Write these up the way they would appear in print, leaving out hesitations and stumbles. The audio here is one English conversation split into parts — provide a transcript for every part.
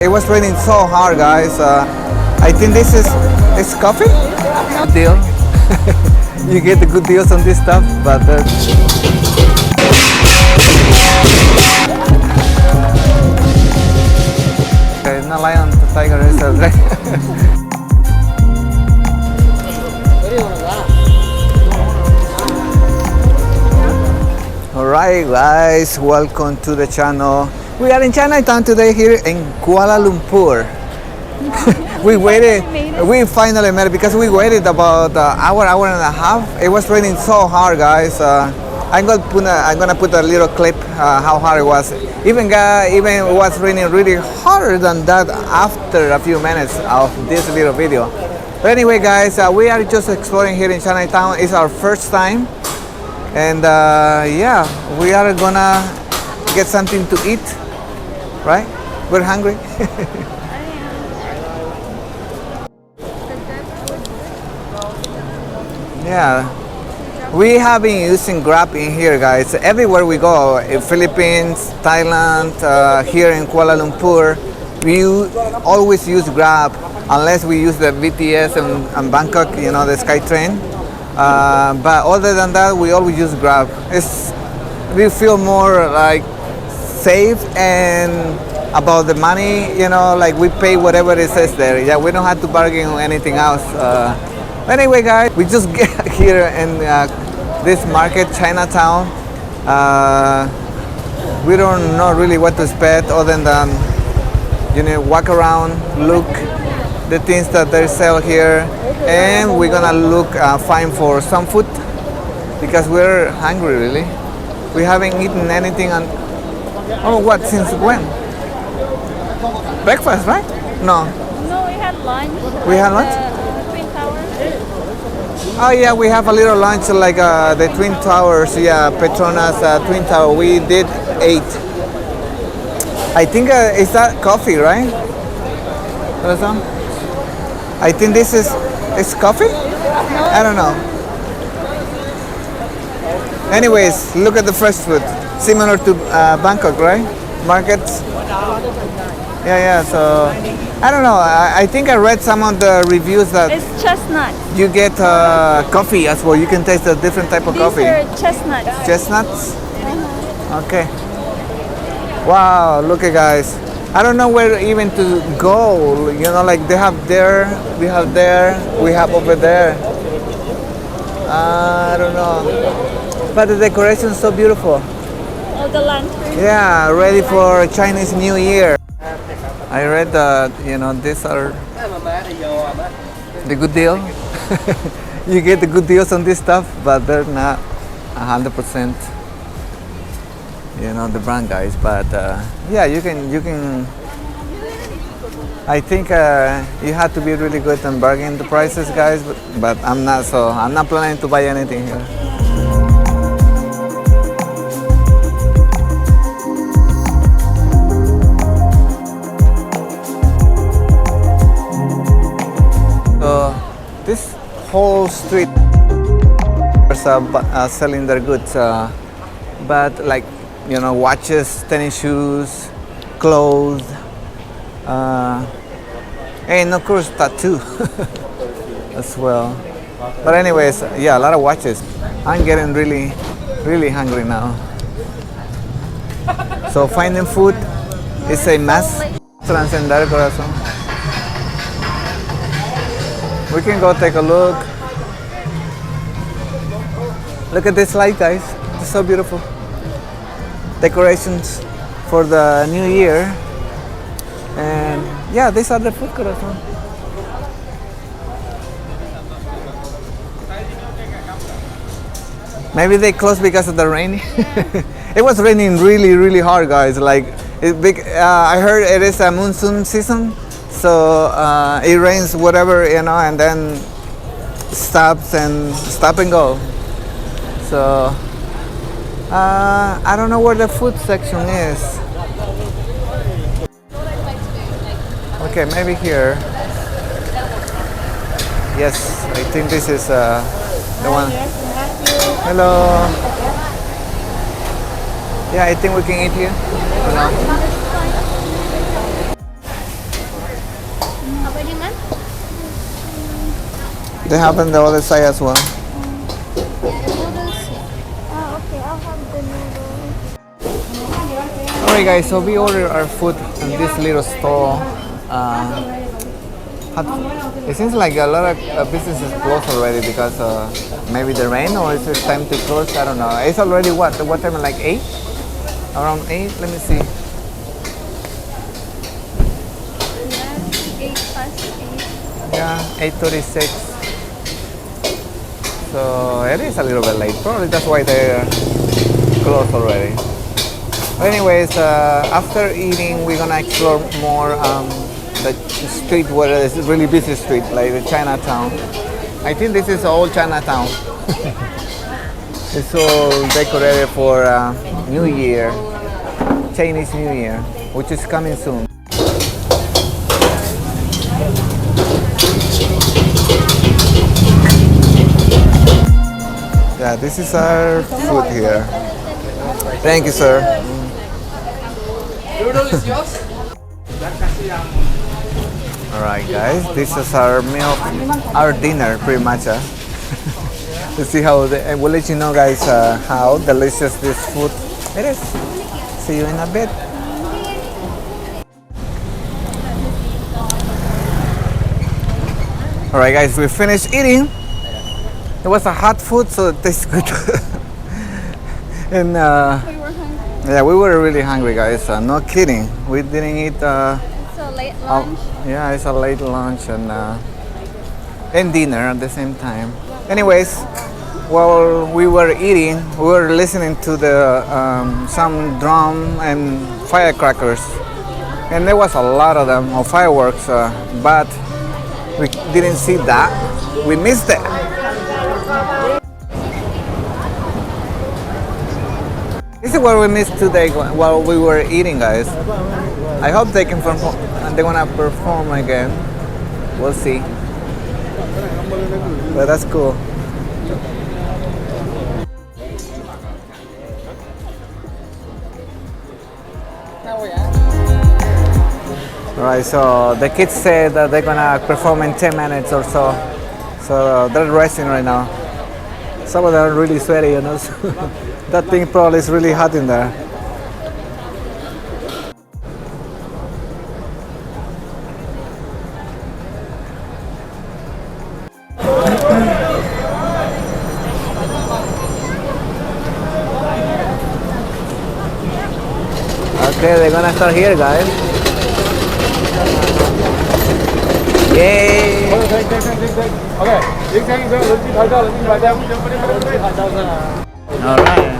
It was raining so hard, guys. I think this is coffee. Good deal. You get the good deals on this stuff, but okay, not lion, the tiger reserve, right? Alright guys, welcome to the channel. We are in Chinatown today here in Kuala Lumpur. We finally made it because we waited about hour and a half. It was raining so hard, guys. I'm gonna put a little clip how hard it was. Even it was raining really harder than that after a few minutes of this little video. But anyway guys, we are just exploring here in Chinatown. It's our first time. And yeah, we are gonna get something to eat, right? We're hungry. Yeah, we have been using Grab in here, guys. Everywhere we go, in Philippines, Thailand, here in Kuala Lumpur, we always use Grab unless we use the BTS in Bangkok, you know, the SkyTrain. But other than that, we always use Grab. We feel more like safe and about the money, you know, like we pay whatever it says there. Yeah, we don't have to bargain on anything else. Anyway, guys, we just get here in this market, Chinatown. We don't know really what to expect other than, you know, walk around, look the things that they sell here, and we're gonna look find for some food because we're hungry really. We haven't eaten anything what, since when? Breakfast, right? No, we had lunch. We had lunch? Twin Towers. Oh yeah, we have a little lunch like the Twin Towers, yeah, Petronas Twin Tower. We did 8. I think is that coffee, right? I think this is coffee? I don't know. Anyways, look at the fresh food. Similar to Bangkok, right? Markets. Yeah, so I don't know. I think I read some of the reviews that It's chestnut. you get coffee as well. You can taste a different type of coffee. These are chestnuts. Chestnuts? Okay. Wow, look at guys. I don't know where even to go. You know, like they have there, we have there, we have over there. I don't know. But the decoration is so beautiful. Oh, the lantern. Yeah, ready for Chinese New Year. I read that, you know, these are the good deal. You get the good deals on this stuff, but they're not 100%, you know, the brand, guys. But yeah, you can. I think you have to be really good and bargain the prices, guys. But I'm not, so I'm not planning to buy anything here. So this whole street are selling their goods, but like, you know, watches, tennis shoes, clothes, and of course tattoo as well. But anyways, yeah, a lot of watches. I'm getting really hungry now. So finding food is a mess. Transcender corazón. We can go take a look. Look at this light, guys. It's so beautiful. Decorations for the new year. And yeah, these are the food, corazón. Maybe they closed because of the rain. It was raining really hard, guys. Like I heard it is a monsoon season, so it rains whatever, you know, and then stop and go. So I don't know where the food section is. Okay, maybe here. Yes, I think this is the one. Hello. Yeah, I think we can eat here. They have on the other side as well. Oh, okay. I'll have the noodles. Alright guys, so we ordered our food in this little store. It seems like a lot of businesses closed already because maybe the rain or it's just time to close. I don't know. It's already what time? Like 8? Around 8? Let me see. Yeah, 8 past 8. Yeah, 8:36. So it is a little bit late. Probably that's why they're closed already. But anyways, after eating, we're gonna explore more the street where it's a really busy street, like the Chinatown. I think this is old Chinatown. It's all decorated for New Year, Chinese New Year, which is coming soon. Yeah, this is our food here. Thank you, sir. Alright guys, this is our meal, our dinner pretty much. To see how, and we'll let you know guys how delicious this food it is. See you in a bit. Alright guys, we finished eating. It was a hot food, so it tastes good. And We were hungry. yeah, we were really hungry guys, no kidding. We didn't eat So late lunch. yeah, it's a late lunch and dinner at the same time. Anyways, while we were eating, we were listening to the some drum and firecrackers, and there was a lot of them, of fireworks, but we didn't see that. We missed it. This is what we missed today while we were eating, guys. I hope they can perform, and they're gonna perform again. We'll see. But that's cool. Alright, so the kids said that they're gonna perform in 10 minutes or so. So they're resting right now. Some of them are really sweaty, you know. So that thing probably is really hot in there. Okay, they're gonna start here, guys. Yay! Alright.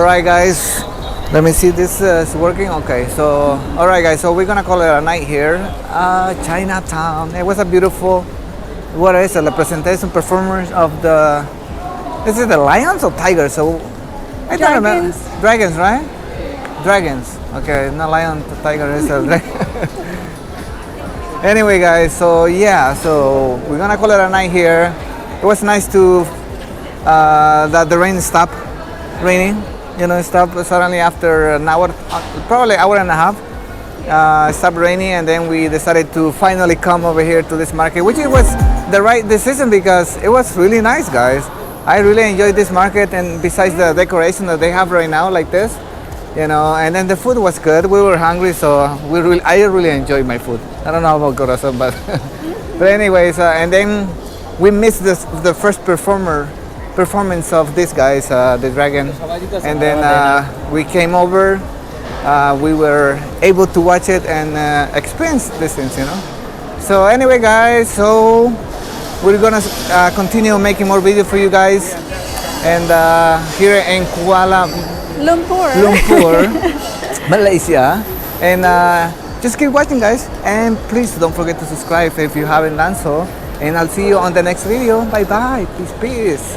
Alright guys, let me see if this is working. Okay, so alright guys, so we're gonna call it a night here. Chinatown. It was a beautiful, what is it, the presentation performance of the This is the lions or tigers? So I don't remember. Dragons. Dragons, right? Dragons. Okay, not lion, tiger is a dragon. Anyway, guys. So yeah, so we're gonna call it a night here. It was nice to that the rain stopped raining. You know, it stopped suddenly after an hour, probably hour and a half. It stopped raining, and then we decided to finally come over here to this market, which it was the right decision because it was really nice, guys. I really enjoyed this market, and besides the decoration that they have right now, like this, you know, and then the food was good. We were hungry, so I really enjoyed my food. I don't know about Corazon, but but anyways, and then we missed the first performance of these guys, the dragon, and then we came over. We were able to watch it and experience these things, you know. So anyway, guys, so we're gonna continue making more videos for you guys, and here in Kuala Lumpur, Malaysia, and just keep watching, guys, and please don't forget to subscribe if you haven't done so, and I'll see you on the next video. Bye bye, peace.